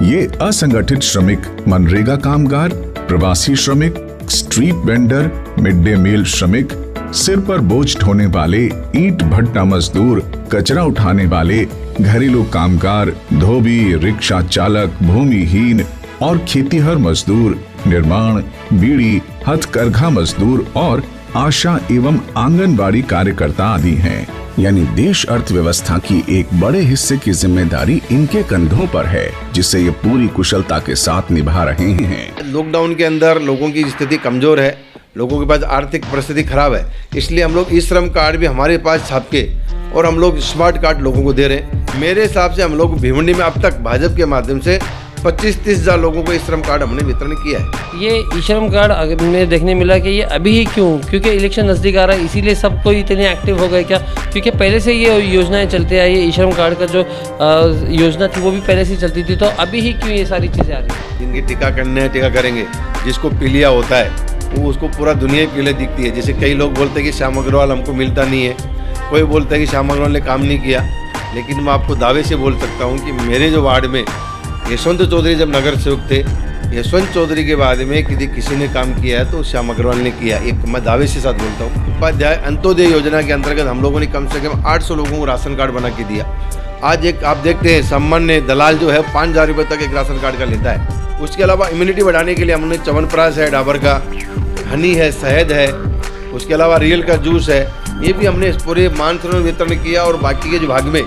ये असंगठित श्रमिक, मनरेगा कामगार, प्रवासी श्रमिक, street vendor, mid day meal श्रमिक, सिर पर बोझ ढोने वाले, ईंट भट्टा मजदूर, कचरा उठाने वाले, घरेलू कामगार, धोबी, रिक्शा चालक, भूमिहीन और खेतीहर मजदूर, निर्माण, बीड़ी, हथकरघा मजदूर और आशा एवं आंगनबाड़ी कार्यकर्ता आदि हैं। यानी देश अर्थव्यवस्था की एक बड़े हिस्से की जिम्मेदारी इनके कंधों पर है, जिसे ये पूरी कुशलता के साथ निभा रहे हैं। लॉकडाउन के अंदर लोगों की स्थिति कमजोर है, लोगों के पास आर्थिक परिस्थिति खराब है, इसलिए हम लोग ई श्रम कार्ड भी हमारे पास छाप के और हम लोग स्मार्ट कार्ड लोगों को दे रहे हैं। मेरे हिसाब से हम लोग भिवंडी में अब तक भाजपा के माध्यम से 25-30 हज़ार लोगों को ई श्रम कार्ड हमने वितरण किया है। ये ई श्रम कार्ड में देखने मिला कि ये अभी ही क्यों, क्योंकि इलेक्शन नज़दीक आ रहा है इसीलिए सब कोई इतने एक्टिव हो गए क्या? क्योंकि पहले से ये योजनाएं चलते आई, ये ई श्रम कार्ड का जो योजना थी वो भी पहले से चलती थी, तो अभी ही क्यों ये सारी चीज़ें आ रही हैं? जिनकी टीका करने हैं टीका करेंगे, जिसको पीलिया होता है वो उसको पूरा दुनिया ही पीले दिखती है। जैसे कई लोग बोलते हैं कि श्याम अग्रवाल हमको मिलता नहीं है, कोई बोलता है कि श्याम अग्रवाल ने काम नहीं किया, लेकिन मैं आपको दावे से बोल सकता हूँ कि मेरे जो वार्ड में यशवंत चौधरी जब नगर सेवक थे, यशवंत चौधरी के बाद में किसी ने काम किया है तो श्याम अग्रवाल ने किया। एक मैं दावे से साथ बोलता हूँ। उपाध्याय अंत्योदय योजना के अंतर्गत हम लोगों ने कम से कम 800 लोगों को राशन कार्ड बना के दिया। आज एक आप देखते हैं सामान्य दलाल जो है 5,000 रुपये तक एक राशन कार्ड का लेता है। उसके अलावा इम्यूनिटी बढ़ाने के लिए हमने च्यवनप्राश है, डाबर का हनी है, शहद है, उसके अलावा रियल का जूस है, ये भी हमने पूरे मानसरोवर वितरण किया। और बाकी के जो भाग में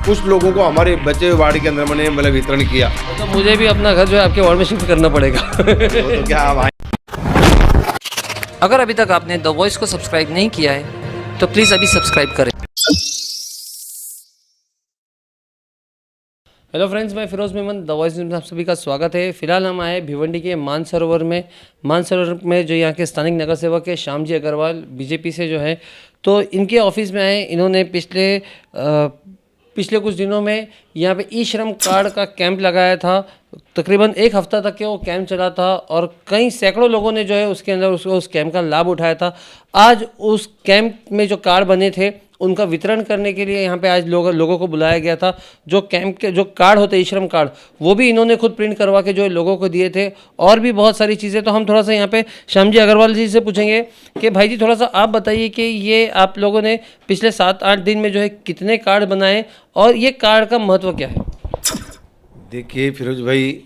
कुछ लोगों को हमारे बचे हुए वार्ड के अंदर मैंने मतलब वितरण किया। तो मुझे भी अपना घर जो है आपके वार्ड में शिफ्ट करना पड़ेगा। तो क्या आप अगर अभी तक आपने द वॉइस को सब्सक्राइब नहीं किया है तो प्लीज़ अभी सब्सक्राइब करें। हेलो फ्रेंड्स, मैं फिरोज़ मेमन, द वॉइस में आप सभी का स्वागत है। फिलहाल हम आए भिवंडी के मानसरोवर में जो यहाँ के स्थानिक नगर सेवक है श्याम जी अग्रवाल, बीजेपी से जो है, तो इनके ऑफिस में आए। इन्होंने पिछले कुछ दिनों में यहाँ पे ई श्रम कार्ड का कैंप लगाया था। तकरीबन एक हफ्ता तक के वो कैंप चला था और कई सैकड़ों लोगों ने जो है उसके अंदर उस कैंप का लाभ उठाया था। आज उस कैंप में जो कार्ड बने थे उनका वितरण करने के लिए यहाँ पे आज लोगों को बुलाया गया था। जो कैंप के जो कार्ड होते हैं, ई श्रम कार्ड, वो भी इन्होंने खुद प्रिंट करवा के जो है लोगों को दिए थे, और भी बहुत सारी चीज़ें। तो हम थोड़ा सा यहाँ पे श्याम जी अग्रवाल जी से पूछेंगे कि भाई जी थोड़ा सा आप बताइए कि ये आप लोगों ने पिछले 7-8 दिन में जो है कितने कार्ड बनाए और ये कार्ड का महत्व क्या है? देखिए फिरोज भाई,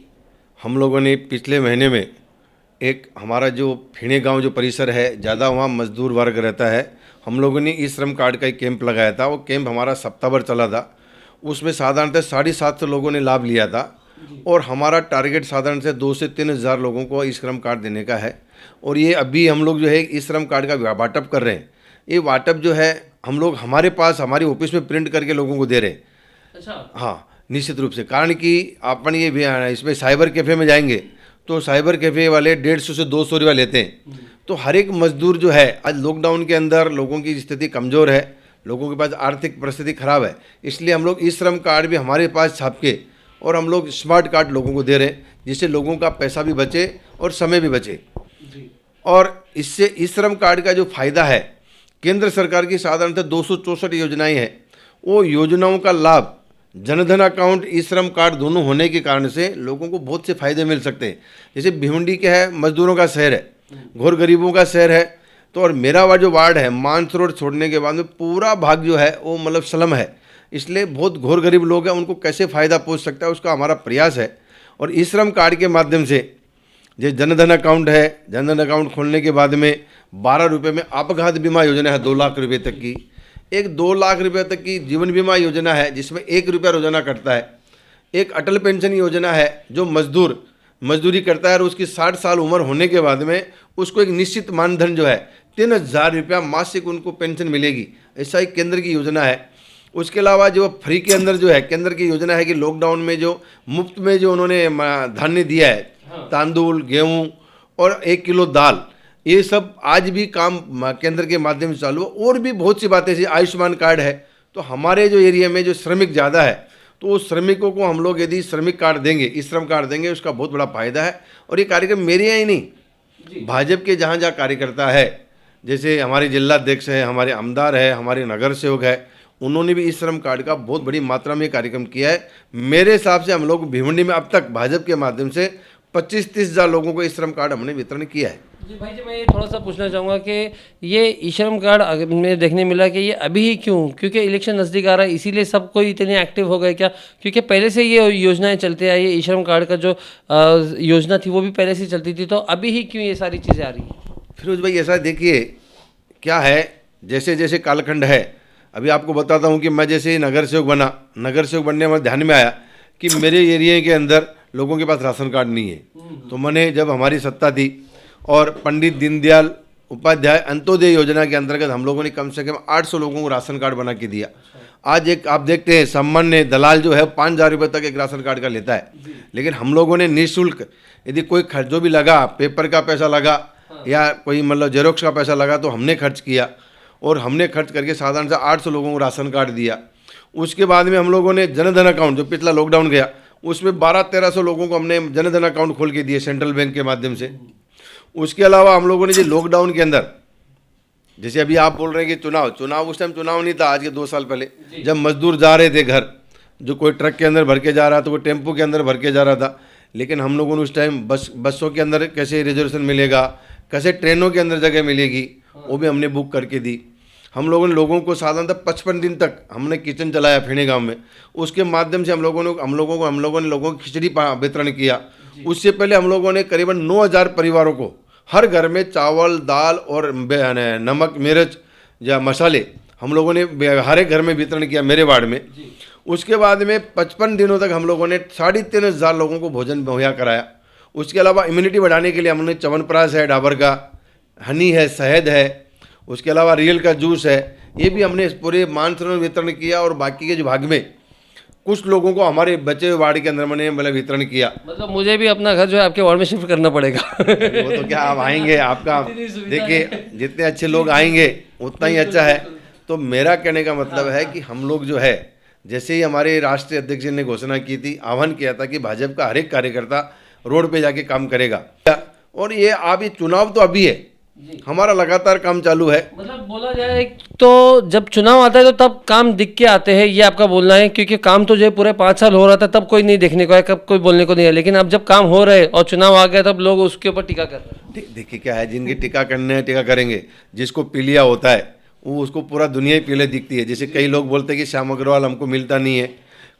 हम लोगों ने पिछले महीने में एक हमारा जो फिणे गांव जो परिसर है, ज़्यादा वहाँ मजदूर वर्ग रहता है, हम लोगों ने ई श्रम कार्ड का एक कैंप लगाया था। वो कैंप हमारा सप्ताह भर चला था। उसमें साधारणतः 750 लोगों ने लाभ लिया था और हमारा टारगेट साधारण से 2 से 3 हज़ार लोगों को ई श्रम कार्ड देने का है। और ये अभी हम लोग जो है ई श्रम कार्ड का वाटअप कर रहे हैं। ये वाटअप जो है हम लोग हमारे पास हमारी ऑफिस में प्रिंट करके लोगों को दे रहे हैं। अच्छा। हाँ, निश्चित रूप से, कारण कि अपन ये भी इसमें साइबर कैफ़े में जाएंगे तो साइबर कैफ़े वाले 150 से 200 रुपया लेते हैं। तो हर एक मजदूर जो है, आज लॉकडाउन के अंदर लोगों की स्थिति कमज़ोर है, लोगों के पास आर्थिक परिस्थिति खराब है, इसलिए हम लोग ई श्रम कार्ड भी हमारे पास छाप के और हम लोग स्मार्ट कार्ड लोगों को दे रहे हैं, जिससे लोगों का पैसा भी बचे और समय भी बचे। और इससे ई श्रम कार्ड का जो फ़ायदा है, केंद्र सरकार की साधारणतः 264 योजनाएँ हैं, वो योजनाओं का लाभ जनधन अकाउंट, ई श्रम कार्ड दोनों होने के कारण से लोगों को बहुत से फायदे मिल सकते हैं। जैसे भिवंडी के है, मजदूरों का शहर है, घोर गरीबों का शहर है, तो और मेरा जो वार्ड है मानसरोवर छोड़ने के बाद में पूरा भाग जो है वो मतलब स्लम है, इसलिए बहुत घोर गरीब लोग हैं, उनको कैसे फ़ायदा पहुंच सकता है उसका हमारा प्रयास है। और ई श्रम कार्ड के माध्यम से जो जनधन अकाउंट है, जनधन अकाउंट खोलने के बाद में 12 रुपये में अपघात बीमा योजना है 2 लाख रुपये तक की, एक 2 लाख रुपये तक की जीवन बीमा योजना है जिसमें 1 रुपया रोजाना कटता है, एक अटल पेंशन योजना है जो मजदूरी करता है और उसकी 60 साल उम्र होने के बाद में उसको एक निश्चित मानधन जो है 3,000 रुपया मासिक उनको पेंशन मिलेगी। ऐसा एक केंद्र की योजना है। उसके अलावा जो फ्री के अंदर जो है केंद्र की योजना है कि लॉकडाउन में जो मुफ्त में जो उन्होंने धान्य दिया है, तांदुल, गेहूँ और 1 किलो दाल, ये सब आज भी काम केंद्र के माध्यम से चालू है। और भी बहुत सी बातें, जैसे आयुष्मान कार्ड है, तो हमारे जो एरिया में जो श्रमिक ज़्यादा है तो उस श्रमिकों को हम लोग यदि श्रमिक कार्ड देंगे, ई श्रम कार्ड देंगे, उसका बहुत बड़ा फायदा है। और ये कार्यक्रम मेरे यहाँ ही नहीं, भाजपा के जहाँ जहाँ कार्यकर्ता है, जैसे हमारे जिला अध्यक्ष है, हमारे आमदार है, हमारे नगर सेवक है, उन्होंने भी इस श्रम कार्ड का बहुत बड़ी मात्रा में कार्यक्रम किया है। मेरे हिसाब से हम लोग भिवंडी में अब तक भाजपा के माध्यम से 25-30 हज़ार लोगों को इस श्रम कार्ड हमने वितरण किया है। जी भाई जी, मैं ये थोड़ा सा पूछना चाहूँगा कि ये ई श्रम कार्ड में देखने मिला कि ये अभी ही क्यों, क्योंकि इलेक्शन नज़दीक आ रहा है इसीलिए सब कोई इतने एक्टिव हो गए क्या? क्योंकि पहले से ये योजनाएं चलते आई, ये ई श्रम कार्ड का जो योजना थी वो भी पहले से चलती थी, तो अभी ही क्यों ये सारी चीज़ें आ रही हैं? फिरोज भाई ऐसा देखिए क्या है, जैसे जैसे कालखंड है, अभी आपको बताता हूँ कि मैं जैसे ही नगर सेवक बना, नगर सेवक बनने में ध्यान में आया कि मेरे एरिया के अंदर लोगों के पास राशन कार्ड नहीं है। तो मैंने, जब हमारी सत्ता थी और पंडित दीनदयाल उपाध्याय अंत्योदय योजना के अंतर्गत हम लोगों ने कम से कम 800 लोगों को राशन कार्ड बना के दिया। आज एक आप देखते हैं सामान्य दलाल जो है 5,000 रुपये तक एक राशन कार्ड का लेता है, लेकिन हम लोगों ने निःशुल्क, यदि कोई खर्च जो भी लगा, पेपर का पैसा लगा या कोई मतलब जेरोक्स का पैसा लगा, तो हमने खर्च किया और हमने खर्च करके साधारण से 800 लोगों को राशन कार्ड दिया। उसके बाद में हम लोगों ने जनधन अकाउंट, जो पिछला लॉकडाउन गया उसमें 1200-1300 लोगों को हमने जनधन अकाउंट खोल के दिए सेंट्रल बैंक के माध्यम से। उसके अलावा हम लोगों ने जो लॉकडाउन के अंदर, जैसे अभी आप बोल रहे हैं कि चुनाव उस टाइम चुनाव नहीं था, आज के 2 साल पहले, जब मजदूर जा रहे थे घर, जो कोई ट्रक के अंदर भर के जा रहा था, कोई टेम्पो के अंदर भर के जा रहा था, लेकिन हम लोगों ने उस टाइम बसों के अंदर कैसे रिजर्वेशन मिलेगा, कैसे ट्रेनों के अंदर जगह मिलेगी, वो भी हमने बुक करके दी। हम लोगों ने लोगों को साधारणतः 55 दिन तक हमने किचन चलाया फेणे गांव में। उसके माध्यम से हम लोगों ने लोगों को खिचड़ी वितरण किया। उससे पहले हम लोगों ने करीबन 9,000 परिवारों को हर घर में चावल, दाल और नमक, मिर्च या मसाले हम लोगों ने हर एक घर में वितरण किया मेरे वार्ड में। उसके बाद में 55 दिनों तक हम लोगों ने 3,500 लोगों को भोजन मुहैया कराया। उसके अलावा इम्यूनिटी बढ़ाने के लिए हमने च्यवनप्राश है, डाबर का, हनी है, शहद है, उसके अलावा रियल का जूस है, ये भी हमने पूरे मानसरोवर वितरण किया। और बाकी के जो भाग में कुछ लोगों को हमारे बचे हुए वार्ड के अंदर मैंने वितरण किया। मतलब मुझे भी अपना घर जो है आपके वार्ड में शिफ्ट करना पड़ेगा। वो तो क्या, आप आएंगे, आपका देखिए जितने अच्छे लोग आएंगे उतना ही अच्छा है। तो मेरा कहने का मतलब है कि हम लोग जो है, जैसे ही हमारे राष्ट्रीय अध्यक्ष ने घोषणा की थी, आह्वान किया था कि भाजपा का हर एक कार्यकर्ता रोड पे जाके काम करेगा, और ये आप ये चुनाव तो अभी है, हमारा लगातार काम चालू है। मतलब बोला जाए तो जब चुनाव आता है तो तब काम दिख के आते हैं, ये आपका बोलना है? क्योंकि काम तो जो है पूरे 5 साल हो रहा था तब कोई नहीं देखने को है, कब कोई बोलने को नहीं है, लेकिन अब जब काम हो रहे और चुनाव आ गया तब लोग उसके ऊपर टीका कर रहे हैं। देखिए क्या है, जिनकी टीका करने टीका करेंगे, जिसको पीलिया होता है वो उसको पूरा दुनिया ही पीले दिखती है। जैसे कई लोग बोलते हैं कि श्याम अग्रवाल हमको मिलता नहीं है,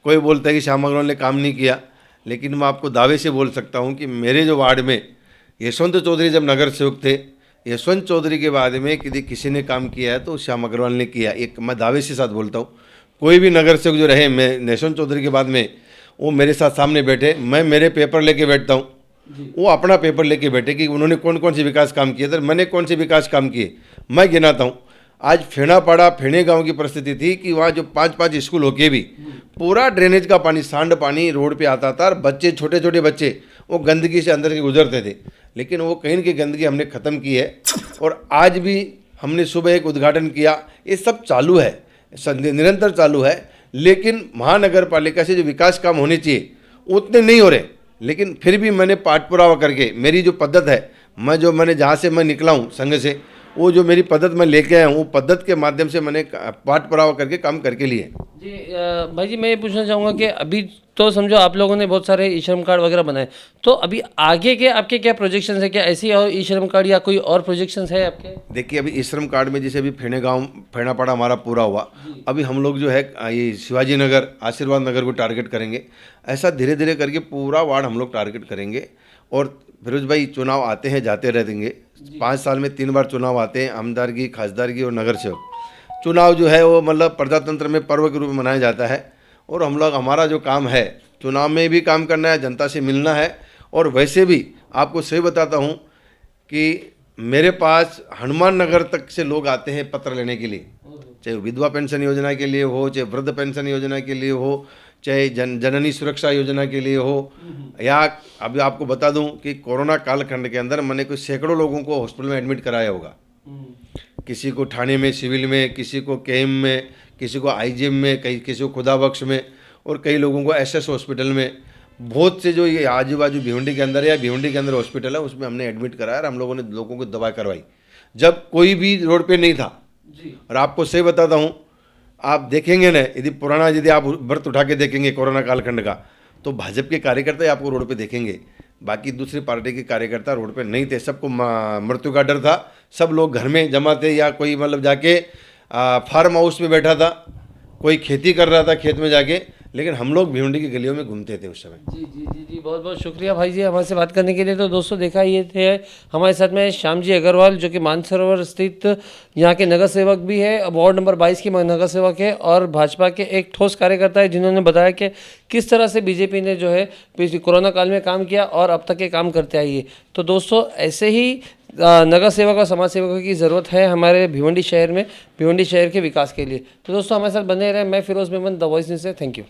कोई बोलता है कि श्याम अग्रवाल ने काम नहीं किया, लेकिन मैं आपको दावे से बोल सकता हूँ कि मेरे जो वार्ड में यशवंत चौधरी जब नगर सेवक थे, यशवंत चौधरी के बाद में यदि किसी ने काम किया है तो श्याम अग्रवाल ने किया। एक मैं दावे से साथ बोलता हूँ, कोई भी नगर सेवक जो रहे, मैं यशवंत चौधरी के बाद में वो मेरे साथ सामने बैठे, मैं मेरे पेपर लेके बैठता हूँ, वो अपना पेपर लेके बैठे कि उन्होंने कौन कौन से विकास काम किए थे, मैंने कौन से विकास काम किए, मैं गिनाता हूँ। आज फेणे गांव की परिस्थिति थी कि वहाँ जो 5-5 स्कूल होके भी पूरा ड्रेनेज का पानी, सांड पानी रोड पे आता था, और बच्चे, छोटे छोटे बच्चे वो गंदगी से अंदर के गुजरते थे, लेकिन वो कहीं की गंदगी हमने ख़त्म की है। और आज भी हमने सुबह एक उद्घाटन किया, ये सब चालू है, निरंतर चालू है। लेकिन महानगर पालिका से जो विकास काम होने चाहिए उतने नहीं हो रहे, लेकिन फिर भी मैंने पाठ पुरावा करके, मेरी जो पद्धत है, मैंने जहाँ से मैं निकला हूँ संघ से, वो जो मेरी पद्धत मैं लेके आया हूँ, वो पद्धत के माध्यम से मैंने पाठ पुरावा करके काम करके लिए। जी भाई जी, मैं ये पूछना चाहूँगा कि अभी तो समझो आप लोगों ने बहुत सारे ई श्रम कार्ड वगैरह बनाए, तो अभी आगे के आपके क्या प्रोजेक्शंस है? क्या ऐसी और ई श्रम कार्ड या कोई और प्रोजेक्शंस है आपके? देखिए अभी ई श्रम कार्ड में जैसे अभी फेणापाड़ा हमारा पूरा हुआ, अभी हम लोग जो है ये शिवाजी नगर, आशीर्वाद नगर को टारगेट करेंगे। ऐसा धीरे धीरे करके पूरा वार्ड हम लोग टारगेट करेंगे। और फिरोज भाई, चुनाव आते हैं जाते रहेंगे, 5 साल में 3 बार चुनाव आते हैं, आमदारगी, खासदारगी और नगर सेवक। चुनाव जो है वो मतलब प्रजातंत्र में पर्व के रूप में मनाया जाता है, और हम लोग, हमारा जो काम है चुनाव में भी काम करना है, जनता से मिलना है। और वैसे भी आपको सही बताता हूँ कि मेरे पास हनुमान नगर तक से लोग आते हैं पत्र लेने के लिए, चाहे विधवा पेंशन योजना के लिए हो, चाहे वृद्ध पेंशन योजना के लिए हो, चाहे जननी सुरक्षा योजना के लिए हो, या अभी आपको बता दूं कि कोरोना कालखंड के अंदर मैंने कुछ सैकड़ों लोगों को हॉस्पिटल में एडमिट कराया होगा। किसी को ठाणे में सिविल में, किसी को केएम में, किसी को आईजीएम में, किसी को खुदाबख्श में, और कई लोगों को एसएस हॉस्पिटल में। बहुत से जो ये आजू बाजू भिवंडी के अंदर है या भिवंडी के अंदर हॉस्पिटल है, उसमें हमने एडमिट कराया और हम लोगों ने लोगों को दवा करवाई जब कोई भी रोड पे नहीं था। और आपको सही बताता हूँ आप देखेंगे ना, यदि पुराना यदि आप व्रत उठा के देखेंगे कोरोना कालखंड का, तो भाजपा के कार्यकर्ता ही आपको रोड पे देखेंगे। बाकी दूसरी पार्टी के कार्यकर्ता रोड पे नहीं थे, सबको मृत्यु का डर था, सब लोग घर में जमा थे या कोई मतलब जाके फार्म हाउस में बैठा था, कोई खेती कर रहा था खेत में जाके, लेकिन हम लोग भिवंडी की गलियों में घूमते थे उस समय। जी जी जी जी, बहुत बहुत शुक्रिया भाई जी हमारे से बात करने के लिए। तो दोस्तों देखा ये थे हमारे साथ में श्याम जी अग्रवाल, जो कि मानसरोवर स्थित यहाँ के नगर सेवक भी है, वार्ड नंबर 22 के नगर सेवक है और भाजपा के एक ठोस कार्यकर्ता है, जिन्होंने बताया कि किस तरह से बीजेपी ने जो है कोरोना काल में काम किया और अब तक के काम करते आई है। तो दोस्तों ऐसे ही नगर सेवक और समाज सेवकों की ज़रूरत है हमारे भिवंडी शहर में, भिवंडी शहर के विकास के लिए। तो दोस्तों हमारे साथ बने रहे। मैं Firoz Memon, the voice news से। Thank you.